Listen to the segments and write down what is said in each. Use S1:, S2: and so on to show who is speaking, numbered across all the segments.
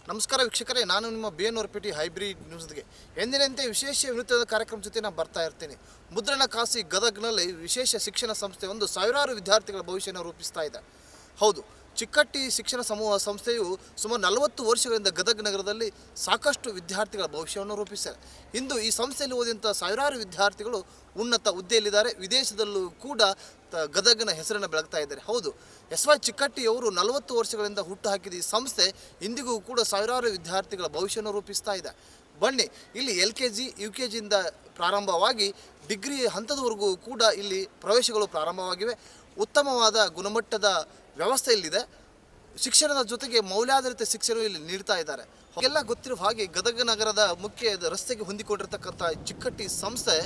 S1: ನಮಸ್ಕಾರ ವೀಕ್ಷಕರೇ, ನಾನು ನಿಮ್ಮ BN ಹೊರಪೇಟೆ ಹೈಬ್ರಿಡ್ ನ್ಯೂಸ್ಗೆ ಎಂದಿನಂತೆ ವಿಶೇಷ ವಿನೂತನ ಕಾರ್ಯಕ್ರಮ ಜೊತೆ ನಾನು ಬರ್ತಾ ಇರ್ತೀನಿ. ಮುದ್ರಣ ಕಾಸಿ ಗದಗ್ನಲ್ಲಿ ವಿಶೇಷ ಶಿಕ್ಷಣ ಸಂಸ್ಥೆ ಒಂದು ಸಾವಿರಾರು ವಿದ್ಯಾರ್ಥಿಗಳ ಭವಿಷ್ಯನ ರೂಪಿಸ್ತಾ ಇದೆ. ಹೌದು, ಚಿಕ್ಕಟ್ಟಿ ಶಿಕ್ಷಣ ಸಂಸ್ಥೆಯು ಸುಮಾರು 40 ವರ್ಷಗಳಿಂದ ಗದಗ ನಗರದಲ್ಲಿ ಸಾಕಷ್ಟು ವಿದ್ಯಾರ್ಥಿಗಳ ಭವಿಷ್ಯವನ್ನು ರೂಪಿಸಿದೆ. ಇಂದು ಈ ಸಂಸ್ಥೆಯಲ್ಲಿ ಓದಿದಂಥ ಸಾವಿರಾರು ವಿದ್ಯಾರ್ಥಿಗಳು ಉನ್ನತ ಹುದ್ದೆಯಲ್ಲಿದ್ದಾರೆ. ವಿದೇಶದಲ್ಲೂ ಕೂಡ ಗದಗನ ಹೆಸರನ್ನು ಬೆಳಗ್ತಾ ಇದ್ದಾರೆ. ಹೌದು, SY ಚಿಕ್ಕಟ್ಟಿಯವರು 40 ವರ್ಷಗಳಿಂದ ಹುಟ್ಟುಹಾಕಿದ ಈ ಸಂಸ್ಥೆ ಇಂದಿಗೂ ಕೂಡ ಸಾವಿರಾರು ವಿದ್ಯಾರ್ಥಿಗಳ ಭವಿಷ್ಯವನ್ನು ರೂಪಿಸ್ತಾ ಇದೆ. ಬನ್ನಿ, ಇಲ್ಲಿ LKG UKGಯಿಂದ ಪ್ರಾರಂಭವಾಗಿ ಡಿಗ್ರಿ ಹಂತದವರೆಗೂ ಕೂಡ ಇಲ್ಲಿ ಪ್ರವೇಶಗಳು ಪ್ರಾರಂಭವಾಗಿವೆ. ಉತ್ತಮವಾದ ಗುಣಮಟ್ಟದ ವ್ಯವಸ್ಥೆ ಇಲ್ಲಿದೆ. ಶಿಕ್ಷಣದ ಜೊತೆಗೆ ಮೌಲ್ಯಾಧಾರಿತ ಶಿಕ್ಷಣ ಇಲ್ಲಿ ನೀಡ್ತಾ ಇದ್ದಾರೆ. ಎಲ್ಲ ಗೊತ್ತಿರುವ ಹಾಗೆ ಗದಗ ನಗರದ ಮುಖ್ಯ ರಸ್ತೆಗೆ ಹೊಂದಿಕೊಂಡಿರ್ತಕ್ಕಂಥ ಚಿಕ್ಕಟ್ಟಿ ಸಂಸ್ಥೆ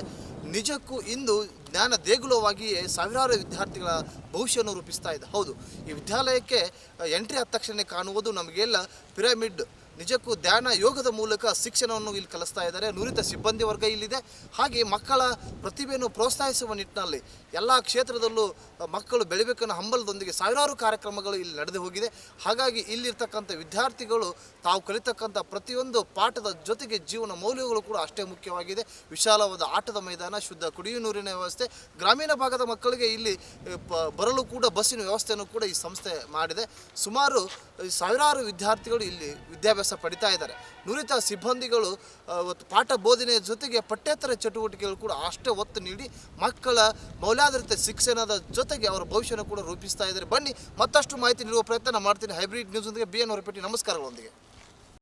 S1: ನಿಜಕ್ಕೂ ಇಂದು ಜ್ಞಾನ ದೇಗುಲವಾಗಿಯೇ ಸಾವಿರಾರು ವಿದ್ಯಾರ್ಥಿಗಳ ಭವಿಷ್ಯವನ್ನು ರೂಪಿಸ್ತಾ ಇದೆ. ಹೌದು, ಈ ವಿದ್ಯಾಲಯಕ್ಕೆ ಎಂಟ್ರಿ ಆದ ತಕ್ಷಣ ಕಾಣುವುದು ನಮಗೆಲ್ಲ ಪಿರಮಿಡ್. ನಿಜಕ್ಕೂ ಧ್ಯಾನ ಯೋಗದ ಮೂಲಕ ಶಿಕ್ಷಣವನ್ನು ಇಲ್ಲಿ ಕಲಿಸ್ತಾ ಇದ್ದಾರೆ. ನುರಿತ ಸಿಬ್ಬಂದಿ ವರ್ಗ ಇಲ್ಲಿದೆ. ಹಾಗೆ ಮಕ್ಕಳ ಪ್ರತಿಭೆಯನ್ನು ಪ್ರೋತ್ಸಾಹಿಸುವ ನಿಟ್ಟಿನಲ್ಲಿ ಎಲ್ಲ ಕ್ಷೇತ್ರದಲ್ಲೂ ಮಕ್ಕಳು ಬೆಳಿಬೇಕನ್ನೋ ಹಂಬಲದೊಂದಿಗೆ ಸಾವಿರಾರು ಕಾರ್ಯಕ್ರಮಗಳು ಇಲ್ಲಿ ನಡೆದು ಹೋಗಿದೆ. ಹಾಗಾಗಿ ಇಲ್ಲಿರ್ತಕ್ಕಂಥ ವಿದ್ಯಾರ್ಥಿಗಳು ತಾವು ಕಲಿತಕ್ಕಂಥ ಪ್ರತಿಯೊಂದು ಪಾಠದ ಜೊತೆಗೆ ಜೀವನ ಮೌಲ್ಯಗಳು ಕೂಡ ಅಷ್ಟೇ ಮುಖ್ಯವಾಗಿದೆ. ವಿಶಾಲವಾದ ಆಟದ ಮೈದಾನ, ಶುದ್ಧ ಕುಡಿಯುವ ನೀರಿನ ವ್ಯವಸ್ಥೆ, ಗ್ರಾಮೀಣ ಭಾಗದ ಮಕ್ಕಳಿಗೆ ಇಲ್ಲಿ ಬರಲು ಕೂಡ ಬಸ್ಸಿನ ವ್ಯವಸ್ಥೆಯನ್ನು ಕೂಡ ಈ ಸಂಸ್ಥೆ ಮಾಡಿದೆ. ಸುಮಾರು ಸಾವಿರಾರು ವಿದ್ಯಾರ್ಥಿಗಳು ಇಲ್ಲಿ ವಿದ್ಯಾಭ್ಯಾಸ ಪಡಿತಾ ಇದ್ದಾರೆ. ನುರಿತ ಸಿಬ್ಬಂದಿಗಳು ಪಾಠ ಬೋಧನೆಯ ಜೊತೆಗೆ ಪಠ್ಯೇತರ ಚಟುವಟಿಕೆಗಳು ಕೂಡ ಅಷ್ಟೇ ಒತ್ತು ನೀಡಿ ಮಕ್ಕಳ ಮೌಲ್ಯಾಧಾರಿತ ಶಿಕ್ಷಣದ ಜೊತೆಗೆ ಅವರ ಭವಿಷ್ಯನ ಕೂಡ ರೂಪಿಸ್ತಾ ಇದ್ದಾರೆ. ಬನ್ನಿ, ಮತ್ತಷ್ಟು ಮಾಹಿತಿ ನೀಡುವ ಪ್ರಯತ್ನ ಮಾಡ್ತೀನಿ. ಹೈಬ್ರಿಡ್ ನ್ಯೂಸ್ ಒಂದಿಗೆ BN ಹೊರಪೇಟೆ. ನಮಸ್ಕಾರಗಳೊಂದಿಗೆ.